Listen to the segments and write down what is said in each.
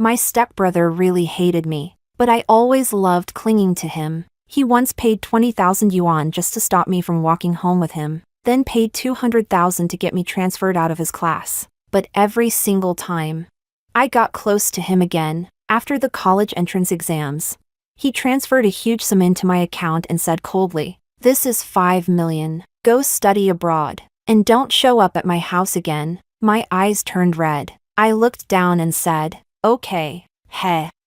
My stepbrother really hated me, but I always loved clinging to him. He once paid 20,000 yuan just to stop me from walking home with him, then paid 200,000 to get me transferred out of his class. But every single time, I got close to him again. After the college entrance exams, he transferred a huge sum into my account and said coldly, "This is 5 million. Go study abroad, and don't show up at my house again." My eyes turned red. I looked down and said, "Okay."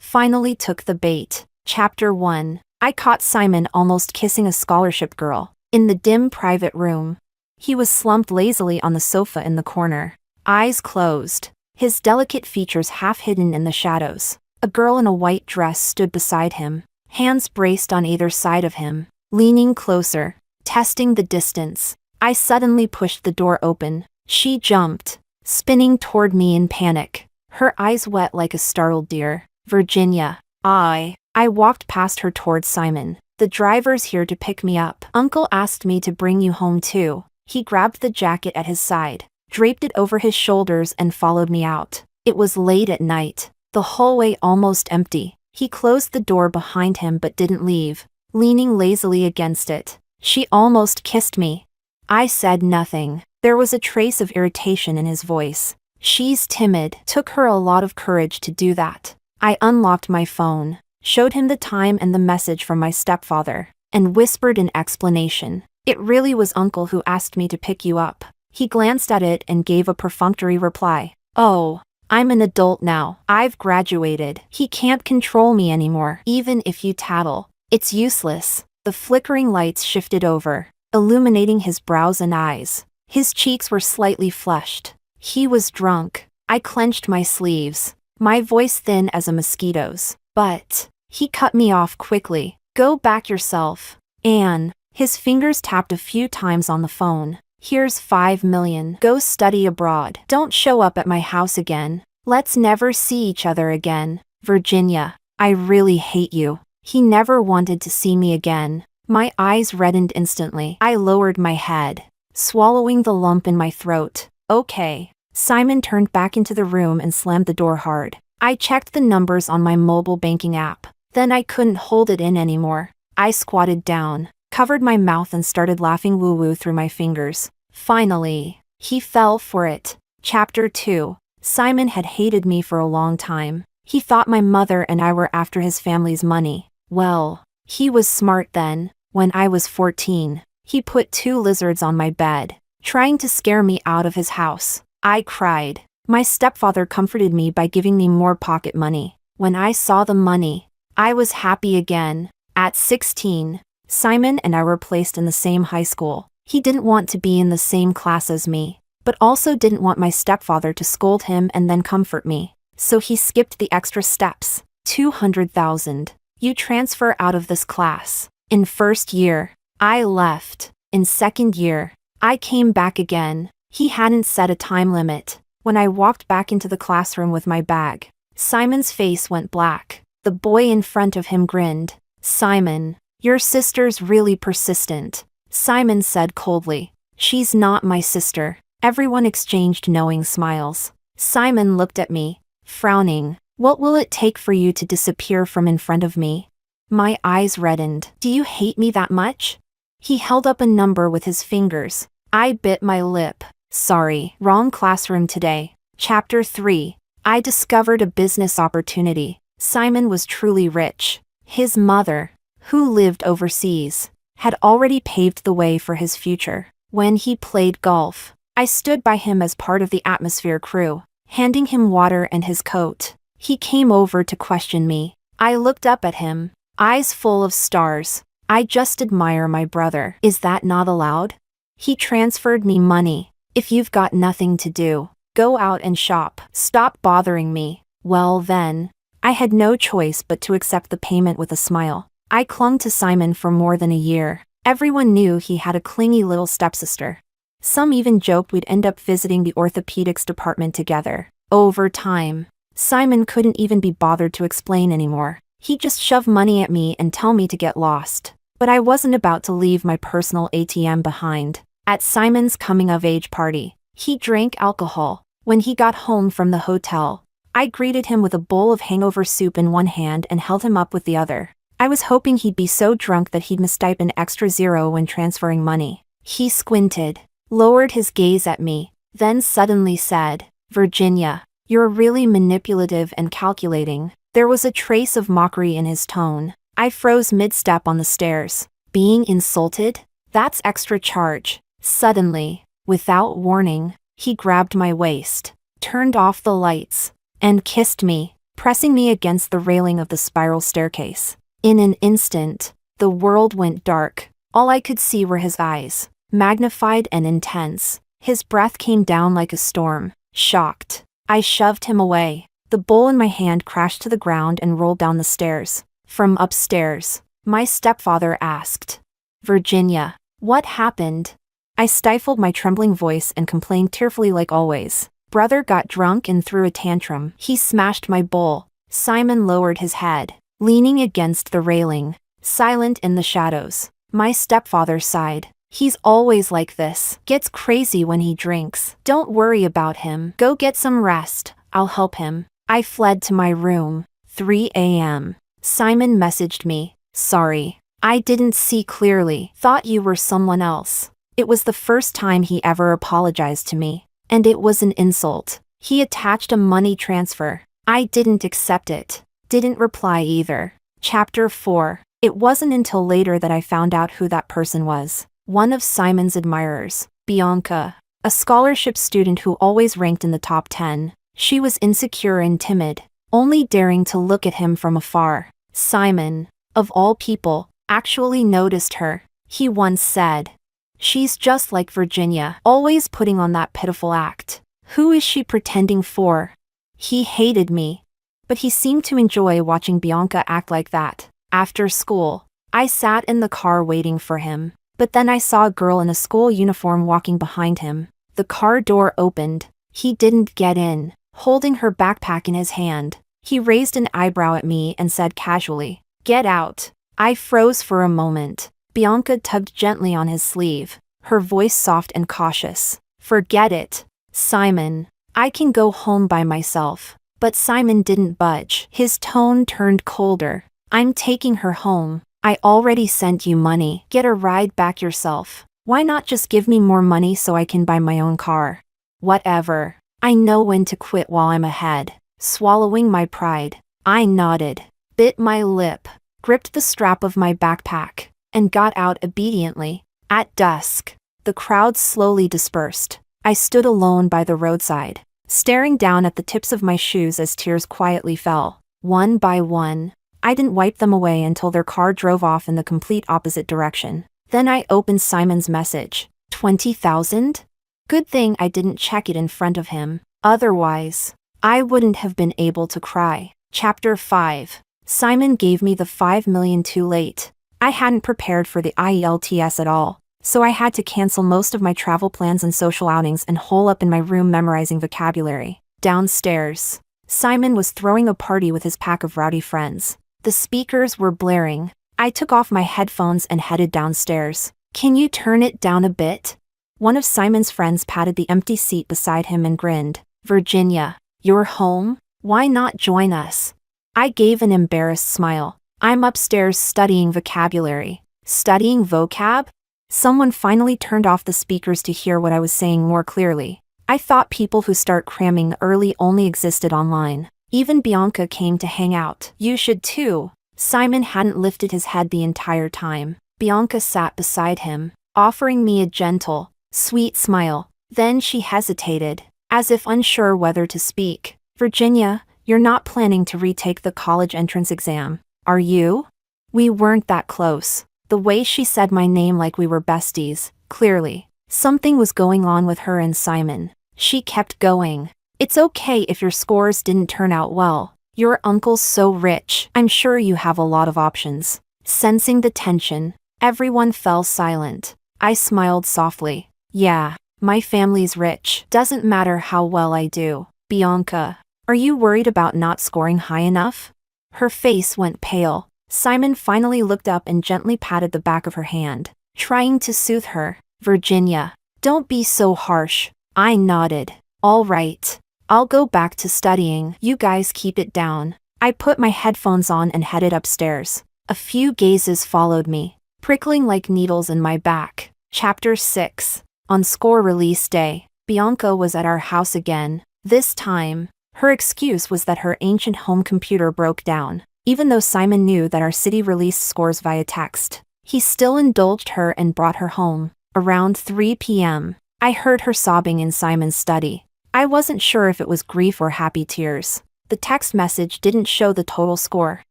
Finally took the bait. Chapter 1. I caught Simon almost kissing a scholarship girl in the dim private room. He was slumped lazily on the sofa in the corner, eyes closed, his delicate features half hidden in the shadows. A girl in a white dress stood beside him, hands braced on either side of him, leaning closer, testing the distance. I suddenly pushed the door open. She jumped, spinning toward me in panic, her eyes wet like a startled deer. "Virginia." I walked past her towards Simon. "The driver's here to pick me up. Uncle asked me to bring you home too." He grabbed the jacket at his side, draped it over his shoulders and followed me out. It was late at night, the hallway almost empty. He closed the door behind him but didn't leave, leaning lazily against it. "She almost kissed me." I said nothing. There was a trace of irritation in his voice. "She's timid. Took her a lot of courage to do that." I unlocked my phone, showed him the time and the message from my stepfather, and whispered an explanation. "It really was Uncle who asked me to pick you up." He glanced at it and gave a perfunctory reply. "Oh, I'm an adult now. I've graduated. He can't control me anymore. Even if you tattle, it's useless." The flickering lights shifted over, illuminating his brows and eyes. His cheeks were slightly flushed. He was drunk. I clenched my sleeves, my voice thin as a mosquito's. "But," he cut me off quickly. "Go back yourself, Anne." His fingers tapped a few times on the phone. "Here's 5 million. Go study abroad. Don't show up at my house again. Let's never see each other again. Virginia, I really hate you." He never wanted to see me again. My eyes reddened instantly. I lowered my head, swallowing the lump in my throat. "Okay." Simon turned back into the room and slammed the door hard. I checked the numbers on my mobile banking app. Then I couldn't hold it in anymore. I squatted down, covered my mouth and started laughing woo-woo through my fingers. Finally, he fell for it. Chapter 2. Simon had hated me for a long time. He thought my mother and I were after his family's money. Well, he was smart then. When I was 14, he put 2 lizards on my bed, trying to scare me out of his house. I cried. My stepfather comforted me by giving me more pocket money. When I saw the money, I was happy again. At 16, Simon and I were placed in the same high school. He didn't want to be in the same class as me, but also didn't want my stepfather to scold him and then comfort me. So he skipped the extra steps. 200,000. You transfer out of this class. In first year, I left. In second year, I came back again. He hadn't set a time limit. When I walked back into the classroom with my bag, Simon's face went black. The boy in front of him grinned. "Simon, your sister's really persistent," Simon said coldly. "She's not my sister." Everyone exchanged knowing smiles. Simon looked at me, frowning. "What will it take for you to disappear from in front of me?" My eyes reddened. "Do you hate me that much?" He held up a number with his fingers. I bit my lip. "Sorry, wrong classroom today." Chapter 3. I discovered a business opportunity. Simon was truly rich. His mother, who lived overseas, had already paved the way for his future. When he played golf, I stood by him as part of the atmosphere crew, handing him water and his coat. He came over to question me. I looked up at him, eyes full of stars. "I just admire my brother. Is that not allowed?" He transferred me money. "If you've got nothing to do, go out and shop. Stop bothering me." Well then, I had no choice but to accept the payment with a smile. I clung to Simon for more than a year. Everyone knew he had a clingy little stepsister. Some even joked we'd end up visiting the orthopedics department together. Over time, Simon couldn't even be bothered to explain anymore. He'd just shove money at me and tell me to get lost. But I wasn't about to leave my personal ATM behind. At Simon's coming-of-age party, he drank alcohol. When he got home from the hotel, I greeted him with a bowl of hangover soup in one hand and held him up with the other. I was hoping he'd be so drunk that he'd mistype an extra zero when transferring money. He squinted, lowered his gaze at me, then suddenly said, "Virginia, you're really manipulative and calculating." There was a trace of mockery in his tone. I froze mid-step on the stairs. Being insulted? That's extra charge. Suddenly, without warning, he grabbed my waist, turned off the lights, and kissed me, pressing me against the railing of the spiral staircase. In an instant, the world went dark. All I could see were his eyes, magnified and intense. His breath came down like a storm. Shocked, I shoved him away. The bowl in my hand crashed to the ground and rolled down the stairs. From upstairs, my stepfather asked, "Virginia, what happened?" I stifled my trembling voice and complained tearfully like always. Brother got drunk and threw a tantrum. He smashed my bowl. Simon lowered his head, leaning against the railing, silent in the shadows. My stepfather sighed. "He's always like this. Gets crazy when he drinks. Don't worry about him. Go get some rest. I'll help him." I fled to my room. 3 a.m. Simon messaged me, "Sorry. I didn't see clearly. Thought you were someone else." It was the first time he ever apologized to me. And it was an insult. He attached a money transfer. I didn't accept it. Didn't reply either. Chapter 4. It wasn't until later that I found out who that person was. One of Simon's admirers, Bianca, a scholarship student who always ranked in the top 10. She was insecure and timid, only daring to look at him from afar. Simon, of all people, actually noticed her. He once said, "She's just like Virginia, always putting on that pitiful act. Who is she pretending for?" He hated me, but he seemed to enjoy watching Bianca act like that. After school, I sat in the car waiting for him, but then I saw a girl in a school uniform walking behind him. The car door opened. He didn't get in, holding her backpack in his hand. He raised an eyebrow at me and said casually, "Get out." I froze for a moment. Bianca tugged gently on his sleeve, her voice soft and cautious. "Forget it, Simon. I can go home by myself." But Simon didn't budge. His tone turned colder. "I'm taking her home. I already sent you money. Get a ride back yourself. Why not just give me more money so I can buy my own car?" "Whatever. I know when to quit while I'm ahead." Swallowing my pride, I nodded, bit my lip, gripped the strap of my backpack, and got out obediently. At dusk, the crowd slowly dispersed. I stood alone by the roadside, staring down at the tips of my shoes as tears quietly fell, one by one. I didn't wipe them away until their car drove off in the complete opposite direction. Then I opened Simon's message. 20,000? Good thing I didn't check it in front of him. Otherwise, I wouldn't have been able to cry. Chapter 5. Simon gave me the 5 million too late. I hadn't prepared for the IELTS at all, so I had to cancel most of my travel plans and social outings and hole up in my room memorizing vocabulary. Downstairs, Simon was throwing a party with his pack of rowdy friends. The speakers were blaring. I took off my headphones and headed downstairs. "Can you turn it down a bit?" One of Simon's friends patted the empty seat beside him and grinned. "Virginia, you're home? Why not join us?" I gave an embarrassed smile. "I'm upstairs studying vocabulary." "Studying vocab?" Someone finally turned off the speakers to hear what I was saying more clearly. I thought people who start cramming early only existed online. Even Bianca came to hang out. "You should too." Simon hadn't lifted his head the entire time. Bianca sat beside him, offering me a gentle, sweet smile. Then she hesitated, as if unsure whether to speak. "Virginia, you're not planning to retake the college entrance exam, are you?" We weren't that close. The way she said my name like we were besties, clearly, something was going on with her and Simon. She kept going. "It's okay if your scores didn't turn out well. Your uncle's so rich. I'm sure you have a lot of options." Sensing the tension, everyone fell silent. I smiled softly. "Yeah, my family's rich. Doesn't matter how well I do." "Bianca, are you worried about not scoring high enough?" Her face went pale. Simon finally looked up and gently patted the back of her hand, trying to soothe her. "Virginia, don't be so harsh." I nodded. "All right. I'll go back to studying. You guys keep it down. I put my headphones on and headed upstairs. A few gazes followed me, prickling like needles in my back. Chapter 6. On score release day, Bianca was at our house again. This time, her excuse was that her ancient home computer broke down. Even though Simon knew that our city released scores via text, he still indulged her and brought her home. Around 3 p.m., I heard her sobbing in Simon's study. I wasn't sure if it was grief or happy tears. The text message didn't show the total score.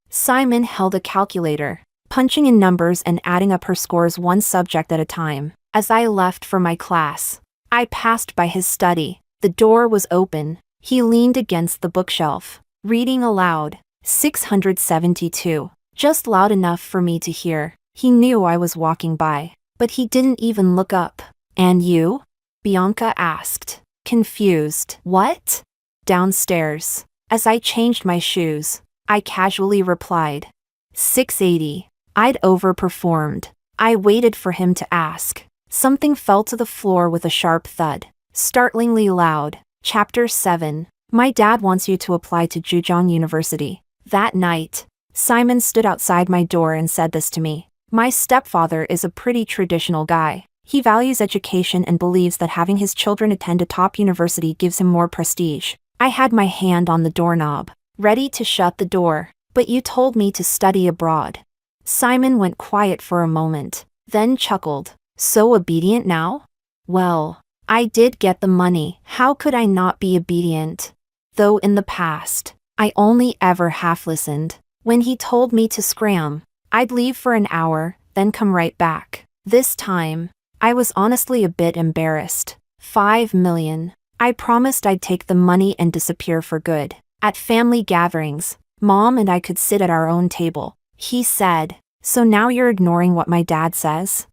Simon held a calculator, punching in numbers and adding up her scores one subject at a time. As I left for my class, I passed by his study. The door was open. He leaned against the bookshelf, reading aloud. 672. Just loud enough for me to hear. He knew I was walking by, but he didn't even look up. And you? Bianca asked, confused. What? Downstairs. As I changed my shoes, I casually replied. 680. I'd overperformed. I waited for him to ask. Something fell to the floor with a sharp thud. Startlingly loud. Chapter 7. My dad wants you to apply to Zhejiang University. That night, Simon stood outside my door and said this to me. My stepfather is a pretty traditional guy. He values education and believes that having his children attend a top university gives him more prestige. I had my hand on the doorknob, ready to shut the door. But you told me to study abroad. Simon went quiet for a moment, then chuckled. So obedient now? Well, I did get the money. How could I not be obedient? Though in the past, I only ever half listened. When he told me to scram, I'd leave for an hour, then come right back. This time, I was honestly a bit embarrassed. 5 million. I promised I'd take the money and disappear for good. At family gatherings, Mom and I could sit at our own table. He said, so now you're ignoring what my dad says?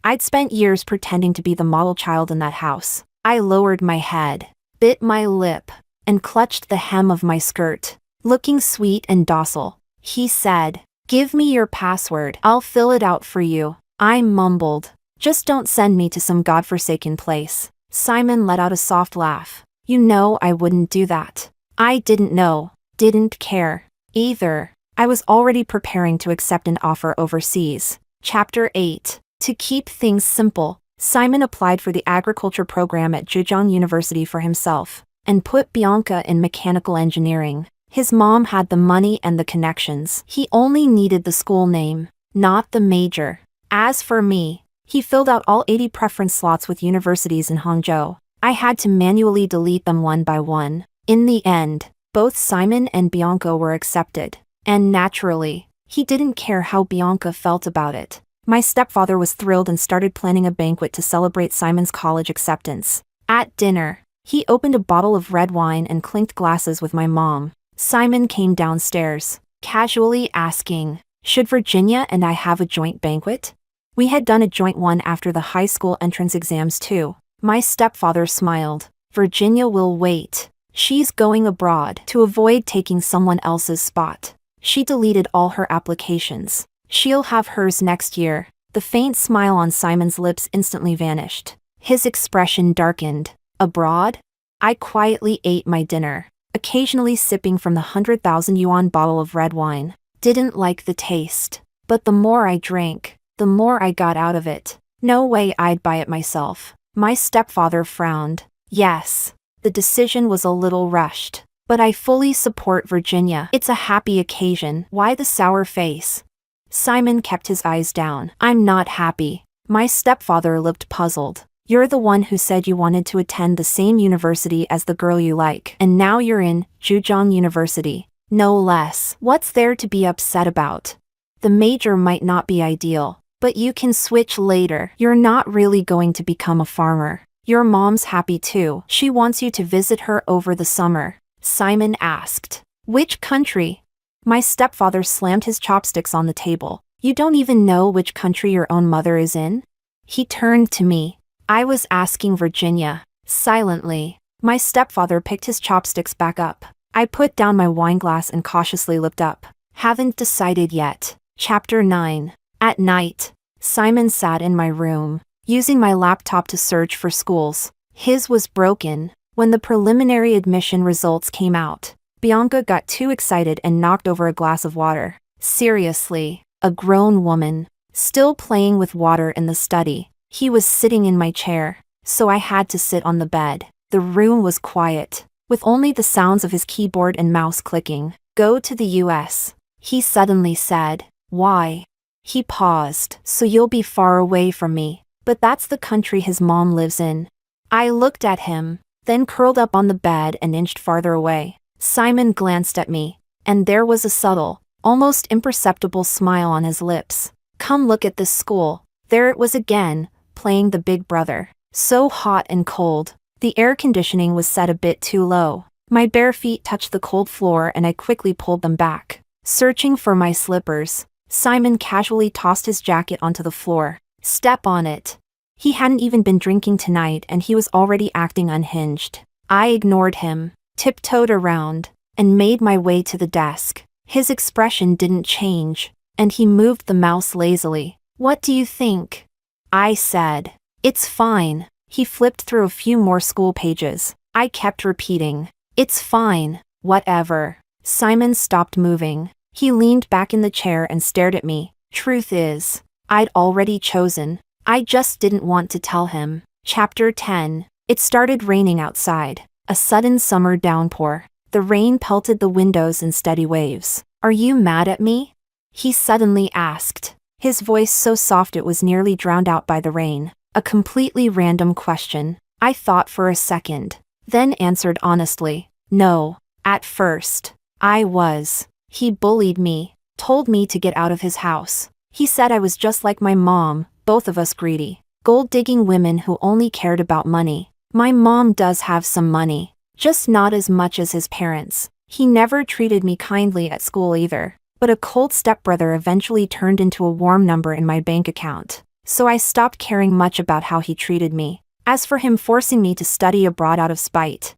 I'd spent years pretending to be the model child in that house. I lowered my head, bit my lip, and clutched the hem of my skirt. Looking sweet and docile, he said, give me your password. I'll fill it out for you. I mumbled, just don't send me to some godforsaken place. Simon let out a soft laugh. You know I wouldn't do that. I didn't know, didn't care, either. I was already preparing to accept an offer overseas. Chapter 8. To keep things simple, Simon applied for the agriculture program at Zhejiang University for himself, and put Bianca in mechanical engineering. His mom had the money and the connections. He only needed the school name, not the major. As for me, he filled out all 80 preference slots with universities in Hangzhou. I had to manually delete them one by one. In the end, both Simon and Bianca were accepted. And naturally, he didn't care how Bianca felt about it. My stepfather was thrilled and started planning a banquet to celebrate Simon's college acceptance. At dinner, he opened a bottle of red wine and clinked glasses with my mom. Simon came downstairs, casually asking, should Virginia and I have a joint banquet? We had done a joint one after the high school entrance exams too. My stepfather smiled. Virginia will wait. She's going abroad to avoid taking someone else's spot. She deleted all her applications. She'll have hers next year. The faint smile on Simon's lips instantly vanished. His expression darkened. Abroad? I quietly ate my dinner, occasionally sipping from the 100,000 yuan bottle of red wine. Didn't like the taste. But the more I drank, the more I got out of it. No way I'd buy it myself. My stepfather frowned. Yes, the decision was a little rushed. But I fully support Virginia. It's a happy occasion. Why the sour face? Simon kept his eyes down. I'm not happy. My stepfather looked puzzled. You're the one who said you wanted to attend the same university as the girl you like. And now you're in Zhejiang University. No less. What's there to be upset about? The major might not be ideal, but you can switch later. You're not really going to become a farmer. Your mom's happy too. She wants you to visit her over the summer. Simon asked. Which country? My stepfather slammed his chopsticks on the table. You don't even know which country your own mother is in? He turned to me. I was asking Virginia. Silently, my stepfather picked his chopsticks back up. I put down my wine glass and cautiously looked up. Haven't decided yet. Chapter 9. At night, Simon sat in my room, using my laptop to search for schools. His was broken, When the preliminary admission results came out, Bianca got too excited and knocked over a glass of water. Seriously, a grown woman, still playing with water in the study. He was sitting in my chair, so I had to sit on the bed. The room was quiet, with only the sounds of his keyboard and mouse clicking. Go to the US, he suddenly said. Why? He paused. So you'll be far away from me. But that's the country his mom lives in. I looked at him, then curled up on the bed and inched farther away. Simon glanced at me, and there was a subtle, almost imperceptible smile on his lips. Come look at this school. There it was again, playing the big brother. So hot and cold. The air conditioning was set a bit too low. My bare feet touched the cold floor and I quickly pulled them back. Searching for my slippers, Simon casually tossed his jacket onto the floor. Step on it. He hadn't even been drinking tonight and he was already acting unhinged. I ignored him, tiptoed around, and made my way to the desk. His expression didn't change, and he moved the mouse lazily. What do you think? I said. It's fine. He flipped through a few more school pages. I kept repeating. It's fine. Whatever. Simon stopped moving. He leaned back in the chair and stared at me. Truth is, I'd already chosen. I just didn't want to tell him. Chapter 10. It started raining outside. A sudden summer downpour. The rain pelted the windows in steady waves. Are you mad at me? He suddenly asked. His voice so soft it was nearly drowned out by the rain. A completely random question. I thought for a second, then answered honestly. No. At first, I was. He bullied me, told me to get out of his house. He said I was just like my mom, both of us greedy, gold-digging women who only cared about money. My mom does have some money, just not as much as his parents. He never treated me kindly at school either, but a cold stepbrother eventually turned into a warm number in my bank account. So I stopped caring much about how he treated me. As for him forcing me to study abroad out of spite,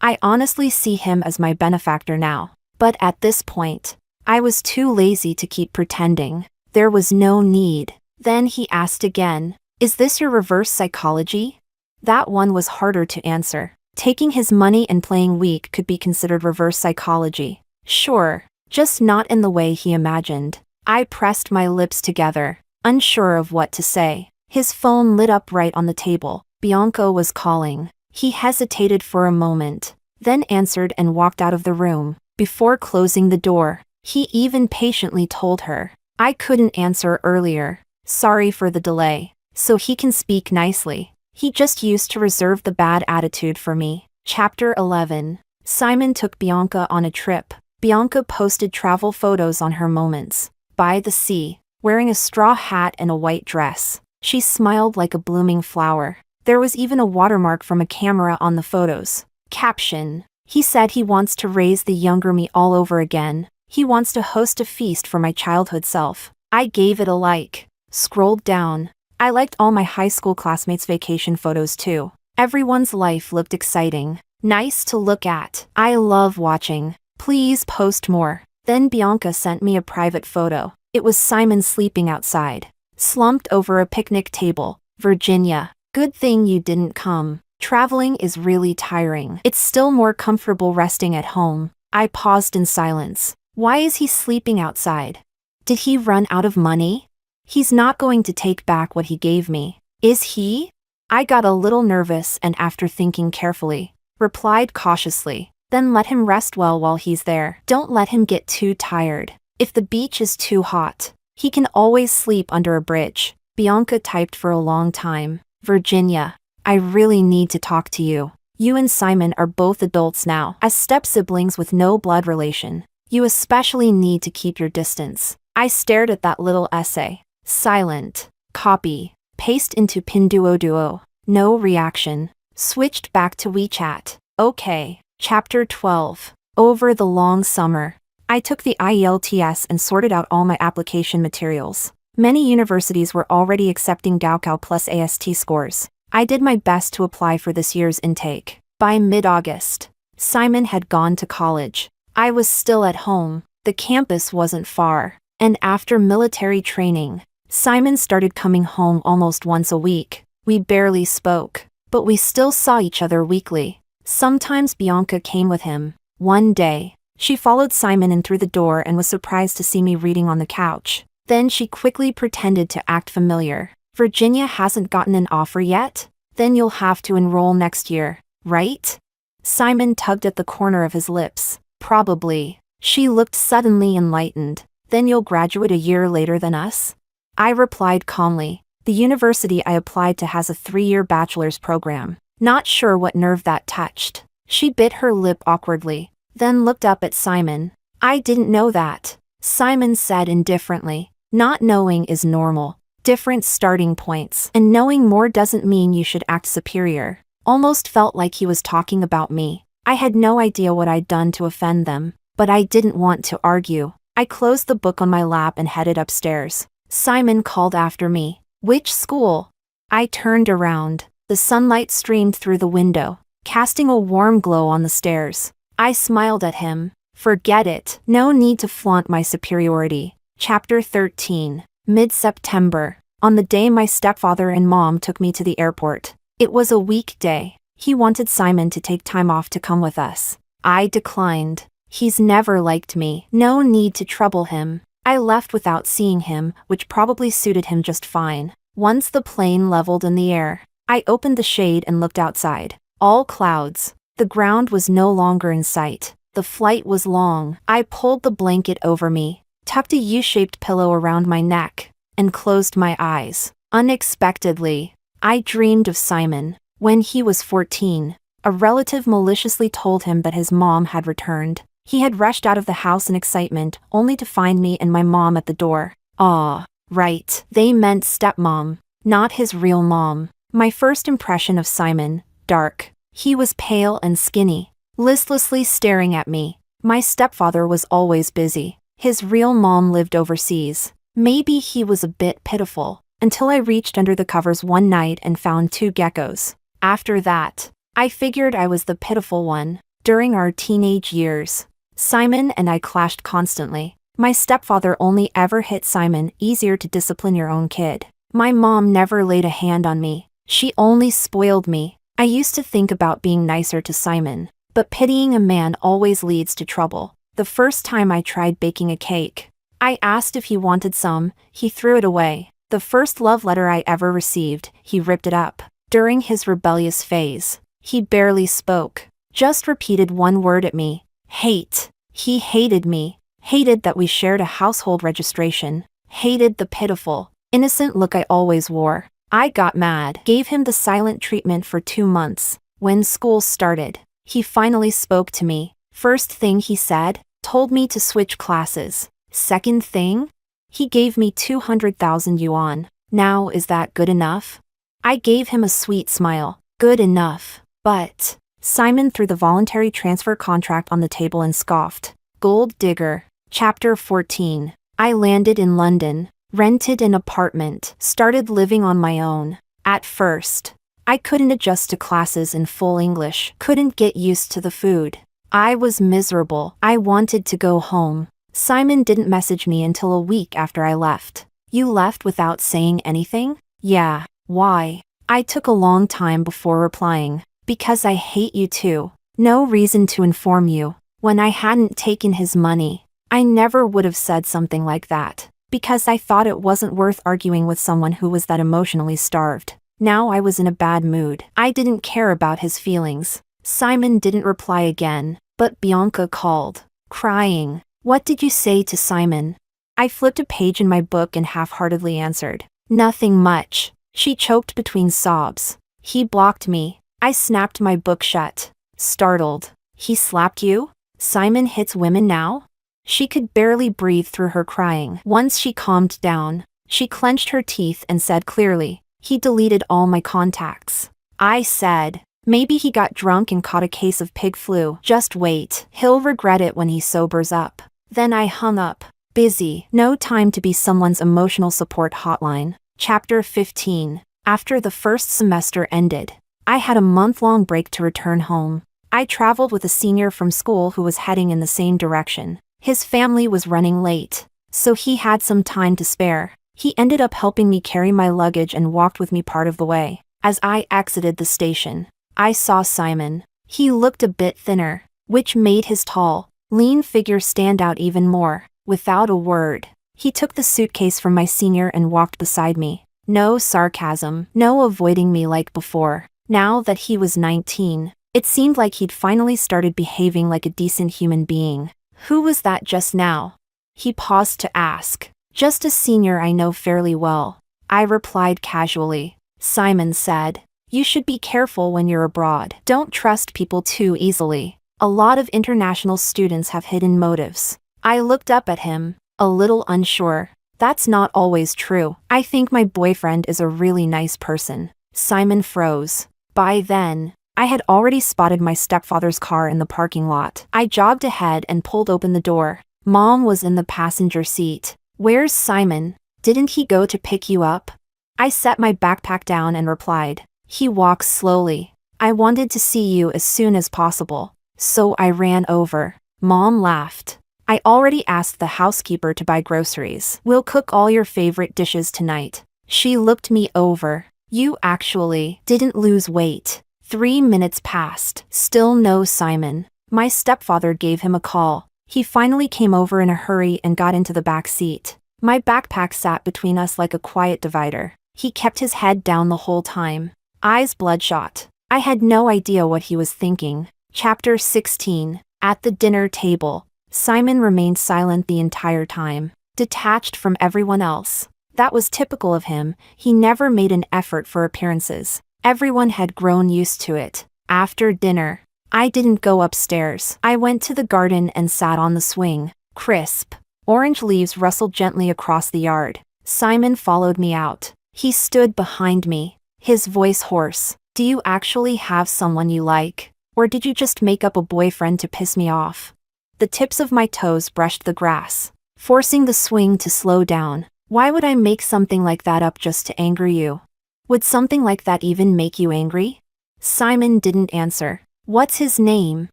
I honestly see him as my benefactor now. But at this point, I was too lazy to keep pretending. There was no need. Then he asked again, is this your reverse psychology? That one was harder to answer. Taking his money and playing weak could be considered reverse psychology. Sure, just not in the way he imagined. I pressed my lips together, unsure of what to say. His phone lit up right on the table. Bianca was calling. He hesitated for a moment, then answered and walked out of the room. Before closing the door, he even patiently told her, I couldn't answer earlier. Sorry for the delay. So he can speak nicely. He just used to reserve the bad attitude for me. Chapter 11. Simon took Bianca on a trip. Bianca posted travel photos on her moments. By the sea, wearing a straw hat and a white dress. She smiled like a blooming flower. There was even a watermark from a camera on the photos. Caption. He said he wants to raise the younger me all over again. He wants to host a feast for my childhood self. I gave it a like. Scrolled down. I liked all my high school classmates' vacation photos too. Everyone's life looked exciting. Nice to look at. I love watching. Please post more. Then Bianca sent me a private photo. It was Simon sleeping outside, slumped over a picnic table. Virginia. Good thing you didn't come. Traveling is really tiring. It's still more comfortable resting at home. I paused in silence. Why is he sleeping outside? Did he run out of money? He's not going to take back what he gave me, is he? I got a little nervous and after thinking carefully, replied cautiously, then let him rest well while he's there. Don't let him get too tired. If the beach is too hot, he can always sleep under a bridge. Bianca typed for a long time. Virginia. I really need to talk to you. You and Simon are both adults now. As step-siblings with no blood relation, you especially need to keep your distance. I stared at that little essay. Silent. Copy. Paste into Pinduoduo. No reaction. Switched back to WeChat. Okay. Chapter 12. Over the long summer, I took the IELTS and sorted out all my application materials. Many universities were already accepting Gaokao plus AST scores. I did my best to apply for this year's intake. By mid-August, Simon had gone to college. I was still at home. The campus wasn't far. And after military training, Simon started coming home almost once a week. We barely spoke, but we still saw each other weekly. Sometimes Bianca came with him. One day, she followed Simon in through the door and was surprised to see me reading on the couch. Then she quickly pretended to act familiar. Virginia hasn't gotten an offer yet? Then you'll have to enroll next year, right? Simon tugged at the corner of his lips. Probably. She looked suddenly enlightened. Then you'll graduate a year later than us? I replied calmly. The university I applied to has a 3-year bachelor's program. Not sure what nerve that touched. She bit her lip awkwardly, then looked up at Simon. I didn't know that, Simon said indifferently. Not knowing is normal. Different starting points, and knowing more doesn't mean you should act superior. Almost felt like he was talking about me. I had no idea what I'd done to offend them, but I didn't want to argue. I closed the book on my lap and headed upstairs. Simon called after me. Which school? I turned around. The sunlight streamed through the window, casting a warm glow on the stairs. I smiled at him. Forget it. No need to flaunt my superiority. Chapter 13. Mid-September. On the day my stepfather and mom took me to the airport. It was a weekday. He wanted Simon to take time off to come with us. I declined. He's never liked me. No need to trouble him. I left without seeing him, which probably suited him just fine. Once the plane leveled in the air, I opened the shade and looked outside. All clouds. The ground was no longer in sight. The flight was long. I pulled the blanket over me, tucked a U-shaped pillow around my neck, and closed my eyes. Unexpectedly, I dreamed of Simon. When he was 14, a relative maliciously told him that his mom had returned. He had rushed out of the house in excitement, only to find me and my mom at the door. Ah, right. They meant stepmom, not his real mom. My first impression of Simon, dark. He was pale and skinny, listlessly staring at me. My stepfather was always busy. His real mom lived overseas. Maybe he was a bit pitiful, until I reached under the covers one night and found 2 geckos. After that, I figured I was the pitiful one. During our teenage years, Simon and I clashed constantly. My stepfather only ever hit Simon. Easier to discipline your own kid. My mom never laid a hand on me. She only spoiled me. I used to think about being nicer to Simon, but pitying a man always leads to trouble. The first time I tried baking a cake, I asked if he wanted some. He threw it away. The first love letter I ever received, he ripped it up. During his rebellious phase, he barely spoke, just repeated one word at me. Hate. He hated me. Hated that we shared a household registration. Hated the pitiful, innocent look I always wore. I got mad, gave him the silent treatment for 2 months. When school started, he finally spoke to me. First thing he said, told me to switch classes. Second thing, he gave me 200,000 yuan. Now is that good enough? I gave him a sweet smile. Good enough. But Simon threw the voluntary transfer contract on the table and scoffed. Gold digger. Chapter 14. I landed in London. Rented an apartment, started living on my own. At first, I couldn't adjust to classes in full English, couldn't get used to the food. I was miserable. I wanted to go home. Simon didn't message me until a week after I left. You left without saying anything? Yeah. Why? I took a long time before replying. Because I hate you too. No reason to inform you. When I hadn't taken his money, I never would have said something like that. Because I thought it wasn't worth arguing with someone who was that emotionally starved. Now I was in a bad mood. I didn't care about his feelings. Simon didn't reply again, but Bianca called, crying. What did you say to Simon? I flipped a page in my book and half-heartedly answered. Nothing much. She choked between sobs. He blocked me. I snapped my book shut. Startled. He slapped you? Simon hits women now? She could barely breathe through her crying. Once she calmed down, she clenched her teeth and said clearly, he deleted all my contacts. I said, maybe he got drunk and caught a case of pig flu. Just wait. He'll regret it when he sobers up. Then I hung up. Busy. No time to be someone's emotional support hotline. Chapter 15. After the first semester ended, I had a month-long break to return home. I traveled with a senior from school who was heading in the same direction. His family was running late, so he had some time to spare. He ended up helping me carry my luggage and walked with me part of the way. As I exited the station, I saw Simon. He looked a bit thinner, which made his tall, lean figure stand out even more. Without a word, he took the suitcase from my senior and walked beside me. No sarcasm, no avoiding me like before. Now that he was 19, it seemed like he'd finally started behaving like a decent human being. Who was that just now? He paused to ask. Just a senior I know fairly well. I replied casually. Simon said, you should be careful when you're abroad. Don't trust people too easily. A lot of international students have hidden motives. I looked up at him, a little unsure. That's not always true. I think my boyfriend is a really nice person. Simon froze. By then, I had already spotted my stepfather's car in the parking lot. I jogged ahead and pulled open the door. Mom was in the passenger seat. Where's Simon? Didn't he go to pick you up? I set my backpack down and replied. He walks slowly. I wanted to see you as soon as possible, so I ran over. Mom laughed. I already asked the housekeeper to buy groceries. We'll cook all your favorite dishes tonight. She looked me over. You actually didn't lose weight. 3 minutes passed. Still no Simon. My stepfather gave him a call. He finally came over in a hurry and got into the back seat. My backpack sat between us like a quiet divider. He kept his head down the whole time, eyes bloodshot. I had no idea what he was thinking. Chapter 16. At the dinner table, Simon remained silent the entire time, detached from everyone else. That was typical of him. He never made an effort for appearances. Everyone had grown used to it. After dinner, I didn't go upstairs. I went to the garden and sat on the swing. Crisp, orange leaves rustled gently across the yard. Simon followed me out. He stood behind me, his voice hoarse. Do you actually have someone you like? Or did you just make up a boyfriend to piss me off? The tips of my toes brushed the grass, forcing the swing to slow down. Why would I make something like that up just to anger you? Would something like that even make you angry? Simon didn't answer. What's his name?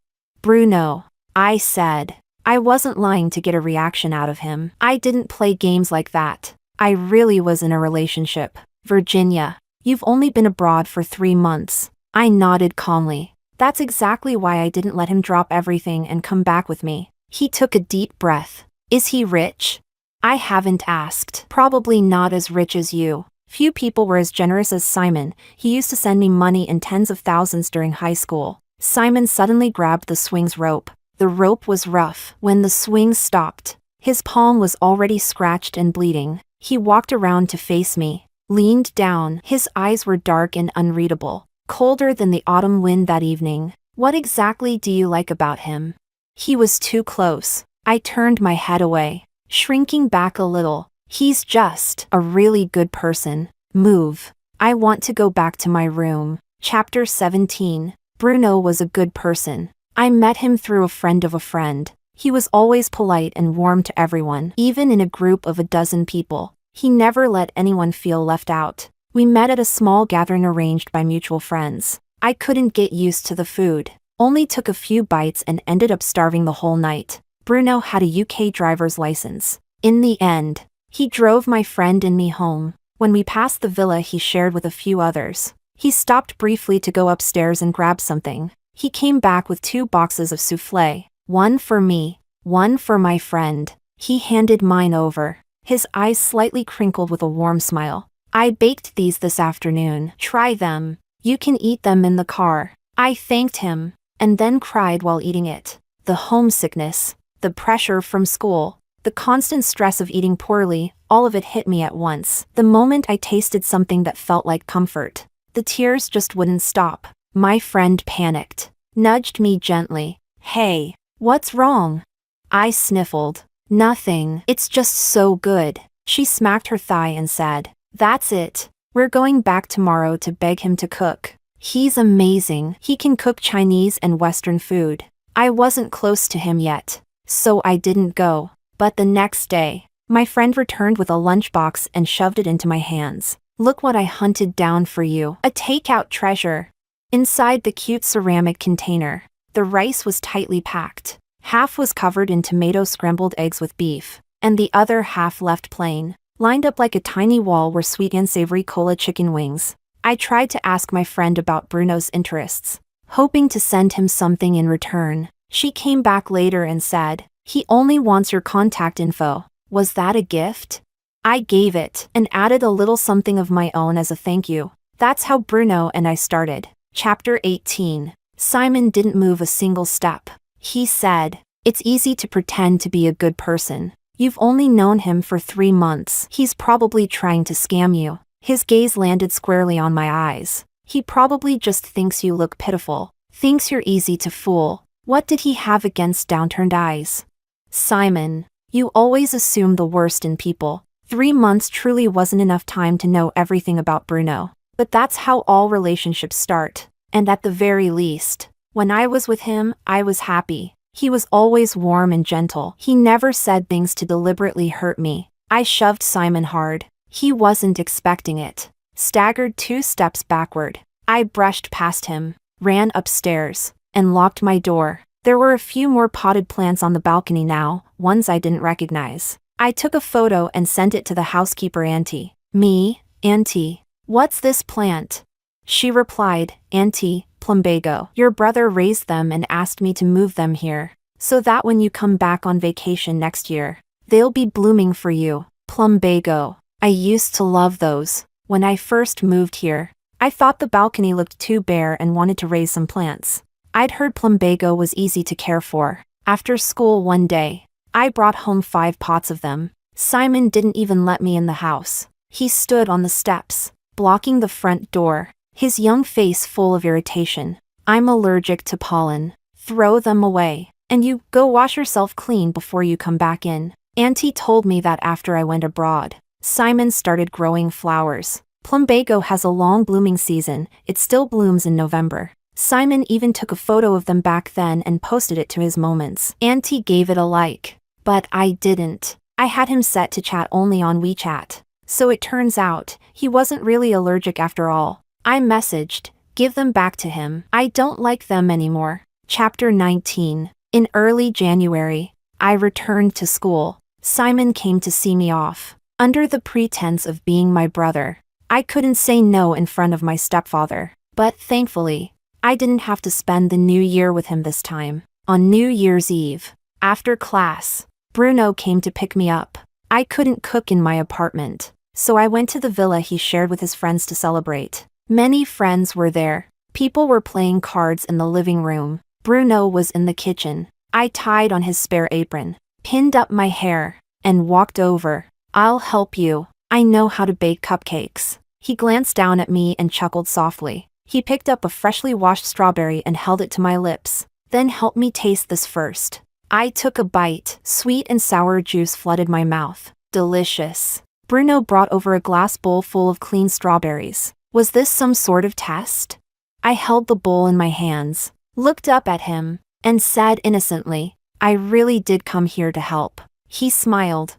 Bruno, I said. I wasn't lying to get a reaction out of him. I didn't play games like that. I really was in a relationship. Virginia, you've only been abroad for 3 months. I nodded calmly. That's exactly why I didn't let him drop everything and come back with me. He took a deep breath. Is he rich? I haven't asked. Probably not as rich as you. Few people were as generous as Simon. He used to send me money in tens of thousands during high school. Simon suddenly grabbed the swing's rope. The rope was rough. When the swing stopped, his palm was already scratched and bleeding. He walked around to face me, leaned down. His eyes were dark and unreadable, colder than the autumn wind that evening. What exactly do you like about him? He was too close. I turned my head away, shrinking back a little. He's just a really good person. Move. I want to go back to my room. Chapter 17. Bruno was a good person. I met him through a friend of a friend. He was always polite and warm to everyone, even in a group of a dozen people. He never let anyone feel left out. We met at a small gathering arranged by mutual friends. I couldn't get used to the food. Only took a few bites and ended up starving the whole night. Bruno had a UK driver's license. In the end, he drove my friend and me home. When we passed the villa he shared with a few others, he stopped briefly to go upstairs and grab something. He came back with 2 boxes of soufflé, one for me, one for my friend. He handed mine over, his eyes slightly crinkled with a warm smile. I baked these this afternoon. Try them. You can eat them in the car. I thanked him, and then cried while eating it. The homesickness, the pressure from school, the constant stress of eating poorly, all of it hit me at once. The moment I tasted something that felt like comfort, the tears just wouldn't stop. My friend panicked, nudged me gently. Hey, what's wrong? I sniffled. Nothing. It's just so good. She smacked her thigh and said, that's it. We're going back tomorrow to beg him to cook. He's amazing. He can cook Chinese and Western food. I wasn't close to him yet, so I didn't go. But the next day, my friend returned with a lunchbox and shoved it into my hands. Look what I hunted down for you. A takeout treasure. Inside the cute ceramic container, the rice was tightly packed. Half was covered in tomato scrambled eggs with beef, and the other half left plain. Lined up like a tiny wall were sweet and savory cola chicken wings. I tried to ask my friend about Bruno's interests, hoping to send him something in return. She came back later and said, "He only wants your contact info." Was that a gift? I gave it and added a little something of my own as a thank you. That's how Bruno and I started. Chapter 18. Simon didn't move a single step. He said, "It's easy to pretend to be a good person. You've only known him for 3 months. He's probably trying to scam you." His gaze landed squarely on my eyes. "He probably just thinks you look pitiful. Thinks you're easy to fool." What did he have against downturned eyes? Simon, you always assume the worst in people. 3 months truly wasn't enough time to know everything about Bruno. But that's how all relationships start. And at the very least, when I was with him, I was happy. He was always warm and gentle. He never said things to deliberately hurt me. I shoved Simon hard. He wasn't expecting it. Staggered 2 steps backward. I brushed past him, ran upstairs, and locked my door. There were a few more potted plants on the balcony now, ones I didn't recognize. I took a photo and sent it to the housekeeper auntie. "Me, auntie. What's this plant?" She replied, "Auntie, plumbago. Your brother raised them and asked me to move them here, so that when you come back on vacation next year, they'll be blooming for you." Plumbago. I used to love those. When I first moved here, I thought the balcony looked too bare and wanted to raise some plants. I'd heard plumbago was easy to care for. After school one day, I brought home 5 pots of them. Simon didn't even let me in the house. He stood on the steps, blocking the front door, his young face full of irritation. "I'm allergic to pollen. Throw them away. And you, go wash yourself clean before you come back in." Auntie told me that after I went abroad, Simon started growing flowers. Plumbago has a long blooming season. It still blooms in November. Simon even took a photo of them back then and posted it to his moments. Auntie gave it a like. But I didn't. I had him set to chat only on WeChat. So it turns out, he wasn't really allergic after all. I messaged, "Give them back to him. I don't like them anymore." Chapter 19. In early January, I returned to school. Simon came to see me off. Under the pretense of being my brother, I couldn't say no in front of my stepfather. But thankfully, I didn't have to spend the new year with him this time. On New Year's Eve, after class, Bruno came to pick me up. I couldn't cook in my apartment, so I went to the villa he shared with his friends to celebrate. Many friends were there. People were playing cards in the living room. Bruno was in the kitchen. I tied on his spare apron, pinned up my hair, and walked over. "I'll help you. I know how to bake cupcakes." He glanced down at me and chuckled softly. He picked up a freshly washed strawberry and held it to my lips. "Then help me taste this first." I took a bite. Sweet and sour juice flooded my mouth. Delicious. Bruno brought over a glass bowl full of clean strawberries. Was this some sort of test? I held the bowl in my hands, looked up at him, and said innocently, "I really did come here to help." He smiled.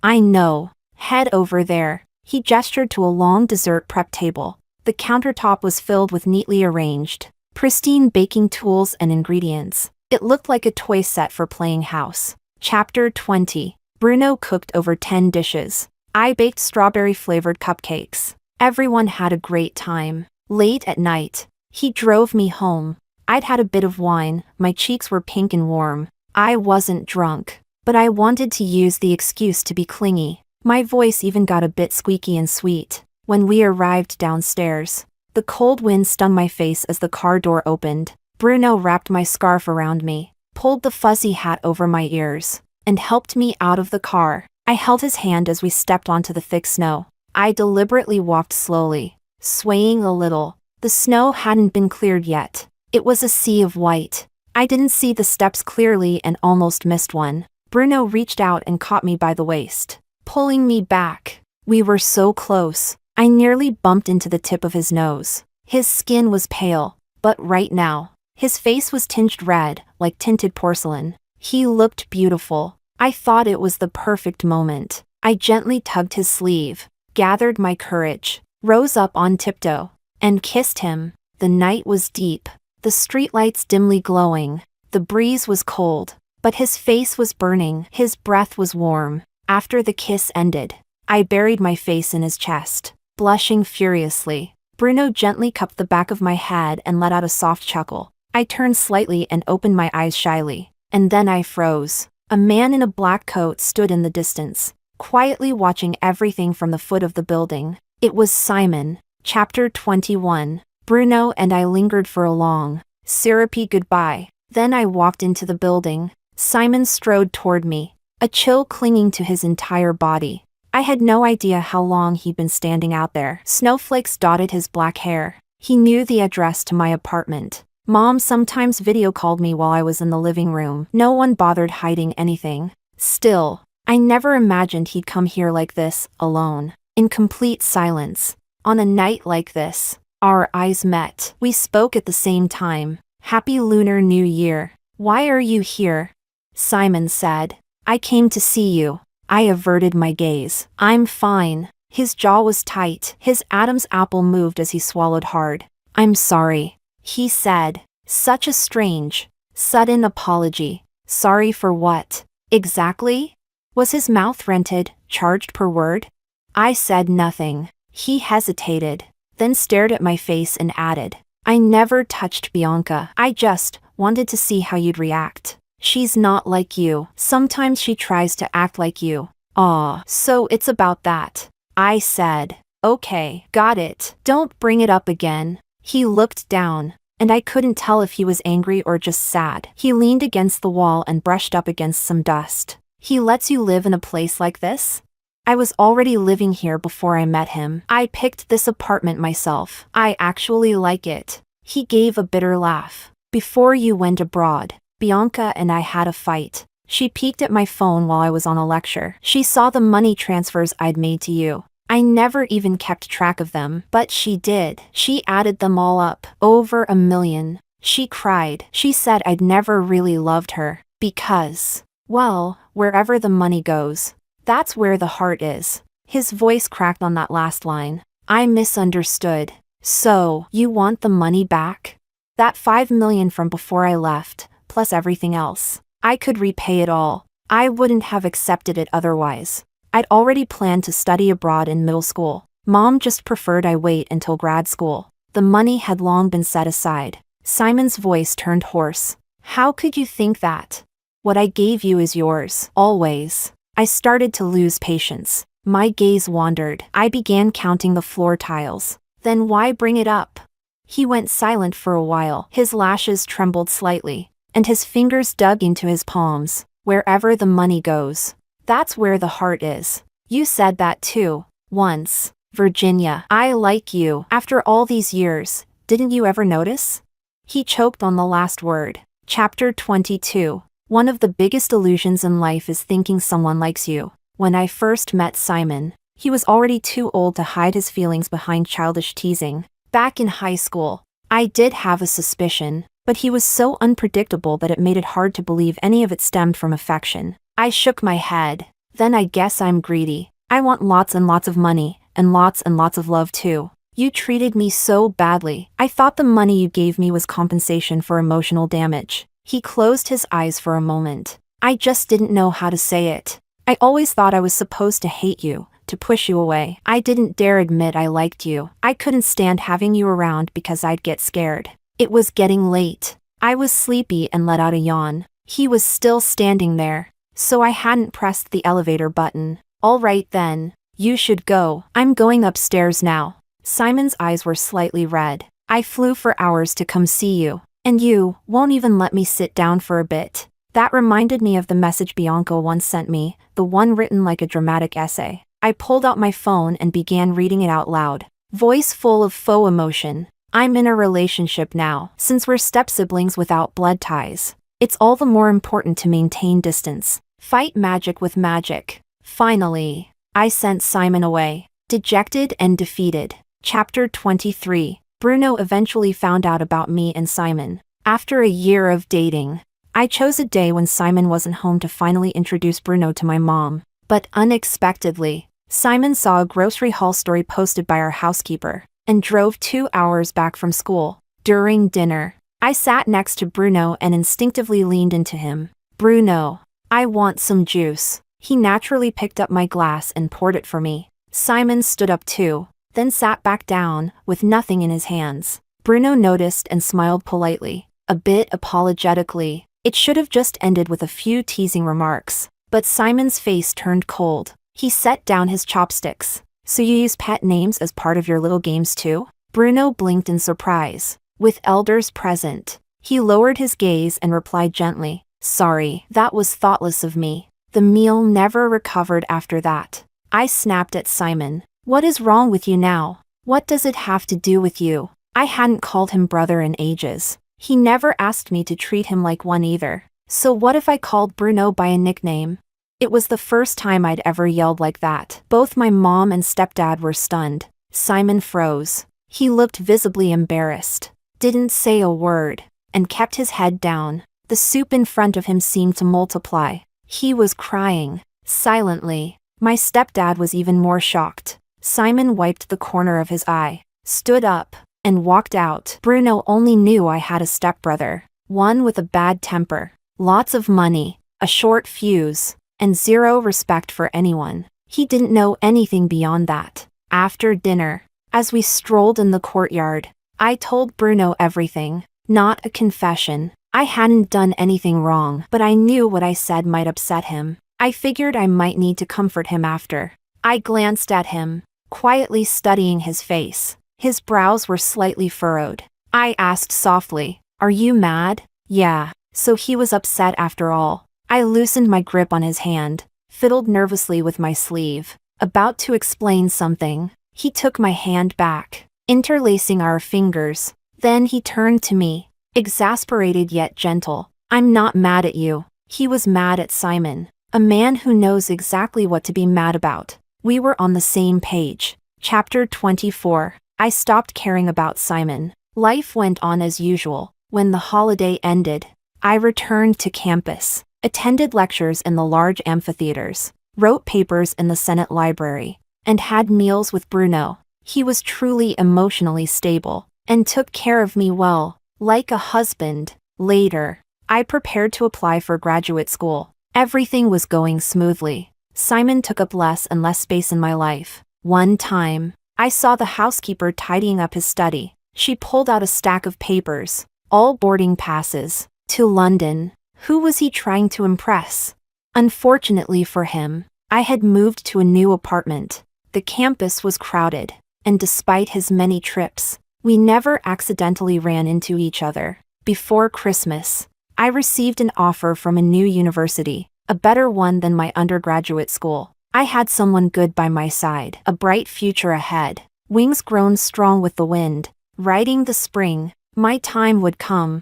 I know. Head over there." He gestured to a long dessert prep table. The countertop was filled with neatly arranged, pristine baking tools and ingredients. It looked like a toy set for playing house. Chapter 20. Bruno cooked over 10 dishes. I baked strawberry-flavored cupcakes. Everyone had a great time. Late at night, he drove me home. I'd had a bit of wine, my cheeks were pink and warm. I wasn't drunk, but I wanted to use the excuse to be clingy. My voice even got a bit squeaky and sweet. When we arrived downstairs, the cold wind stung my face as the car door opened. Bruno wrapped my scarf around me, pulled the fuzzy hat over my ears, and helped me out of the car. I held his hand as we stepped onto the thick snow. I deliberately walked slowly, swaying a little. The snow hadn't been cleared yet. It was a sea of white. I didn't see the steps clearly and almost missed one. Bruno reached out and caught me by the waist, pulling me back. We were so close. I nearly bumped into the tip of his nose. His skin was pale, but right now, his face was tinged red, like tinted porcelain. He looked beautiful. I thought it was the perfect moment. I gently tugged his sleeve, gathered my courage, rose up on tiptoe, and kissed him. The night was deep, the streetlights dimly glowing. The breeze was cold, but his face was burning. His breath was warm. After the kiss ended, I buried my face in his chest, blushing furiously. Bruno gently cupped the back of my head and let out a soft chuckle. I turned slightly and opened my eyes shyly. And then I froze. A man in a black coat stood in the distance, quietly watching everything from the foot of the building. It was Simon. Chapter 21. Bruno and I lingered for a long, syrupy goodbye. Then I walked into the building. Simon strode toward me, a chill clinging to his entire body. I had no idea how long he'd been standing out there. Snowflakes dotted his black hair. He knew the address to my apartment. Mom sometimes video called me while I was in the living room. No one bothered hiding anything. Still, I never imagined he'd come here like this, alone, in complete silence. On a night like this, our eyes met. We spoke at the same time. Happy Lunar New Year. Why are you here? Simon said. I came to see you. I averted my gaze. I'm fine. His jaw was tight. His Adam's apple moved as he swallowed hard. I'm sorry, he said. Such a strange, sudden apology. Sorry for what? Exactly? Was his mouth rented, charged per word? I said nothing. He hesitated, then stared at my face and added, I never touched Bianca. I just wanted to see how you'd react. She's not like you. Sometimes she tries to act like you. Aw, so it's about that. I said, okay, got it. Don't bring it up again. He looked down, and I couldn't tell if he was angry or just sad. He leaned against the wall and brushed up against some dust. He lets you live in a place like this? I was already living here before I met him. I picked this apartment myself. I actually like it. He gave a bitter laugh. Before you went abroad, Bianca and I had a fight. She peeked at my phone while I was on a lecture. She saw the money transfers I'd made to you. I never even kept track of them, but she did. She added them all up. Over 1 million. She cried. She said I'd never really loved her. Because, well, wherever the money goes, that's where the heart is. His voice cracked on that last line. I misunderstood. So, you want the money back? That 5 million from before I left, plus everything else. I could repay it all. I wouldn't have accepted it otherwise. I'd already planned to study abroad in middle school. Mom just preferred I wait until grad school. The money had long been set aside. Simon's voice turned hoarse. How could you think that? What I gave you is yours, always. I started to lose patience. My gaze wandered. I began counting the floor tiles. Then why bring it up? He went silent for a while. His lashes trembled slightly, and his fingers dug into his palms. Wherever the money goes, that's where the heart is. You said that too, once. Virginia, I like you. After all these years, didn't you ever notice? He choked on the last word. Chapter 22. One of the biggest illusions in life is thinking someone likes you. When I first met Simon, he was already too old to hide his feelings behind childish teasing. Back in high school, I did have a suspicion, but he was so unpredictable that it made it hard to believe any of it stemmed from affection. I shook my head. Then I guess I'm greedy. I want lots and lots of money, and lots of love too. You treated me so badly. I thought the money you gave me was compensation for emotional damage. He closed his eyes for a moment. I just didn't know how to say it. I always thought I was supposed to hate you, to push you away. I didn't dare admit I liked you. I couldn't stand having you around because I'd get scared. It was getting late. I was sleepy and let out a yawn. He was still standing there, so I hadn't pressed the elevator button. All right then, you should go. I'm going upstairs now. Simon's eyes were slightly red. I flew for hours to come see you, and you won't even let me sit down for a bit. That reminded me of the message Bianca once sent me, the one written like a dramatic essay. I pulled out my phone and began reading it out loud, voice full of faux emotion. I'm in a relationship now. Since we're step-siblings without blood ties, it's all the more important to maintain distance. Fight magic with magic. Finally, I sent Simon away, dejected and defeated. Chapter 23. Bruno eventually found out about me and Simon. After a year of dating, I chose a day when Simon wasn't home to finally introduce Bruno to my mom. But unexpectedly, Simon saw a grocery haul story posted by our housekeeper, and drove 2 hours back from school. During dinner, I sat next to Bruno and instinctively leaned into him. Bruno, I want some juice. He naturally picked up my glass and poured it for me. Simon stood up too, then sat back down, with nothing in his hands. Bruno noticed and smiled politely, a bit apologetically. It should have just ended with a few teasing remarks. But Simon's face turned cold. He set down his chopsticks. So you use pet names as part of your little games too? Bruno blinked in surprise. With elders present, he lowered his gaze and replied gently, "Sorry, that was thoughtless of me." The meal never recovered after that. I snapped at Simon. "What is wrong with you now? What does it have to do with you?" I hadn't called him brother in ages. He never asked me to treat him like one either. So what if I called Bruno by a nickname? It was the first time I'd ever yelled like that. Both my mom and stepdad were stunned. Simon froze. He looked visibly embarrassed, didn't say a word, and kept his head down. The soup in front of him seemed to multiply. He was crying, silently. My stepdad was even more shocked. Simon wiped the corner of his eye, stood up, and walked out. Bruno only knew I had a stepbrother, one with a bad temper, lots of money, a short fuse, and zero respect for anyone. He didn't know anything beyond that. After dinner, as we strolled in the courtyard, I told Bruno everything. Not a confession. I hadn't done anything wrong, but I knew what I said might upset him. I figured I might need to comfort him after. I glanced at him, quietly studying his face. His brows were slightly furrowed. I asked softly, "Are you mad?" "Yeah." So he was upset after all. I loosened my grip on his hand, fiddled nervously with my sleeve, about to explain something. He took my hand back, interlacing our fingers. Then he turned to me, exasperated yet gentle. "I'm not mad at you." He was mad at Simon, a man who knows exactly what to be mad about. We were on the same page. Chapter 24. I stopped caring about Simon. Life went on as usual. When the holiday ended, I returned to campus, attended lectures in the large amphitheaters, wrote papers in the Senate library, and had meals with Bruno. He was truly emotionally stable, and took care of me well, like a husband. Later, I prepared to apply for graduate school. Everything was going smoothly. Simon took up less and less space in my life. One time, I saw the housekeeper tidying up his study. She pulled out a stack of papers, all boarding passes, to London. Who was he trying to impress? Unfortunately for him, I had moved to a new apartment. The campus was crowded, and despite his many trips, we never accidentally ran into each other. Before Christmas, I received an offer from a new university, a better one than my undergraduate school. I had someone good by my side, a bright future ahead, wings grown strong with the wind. Riding the spring, my time would come.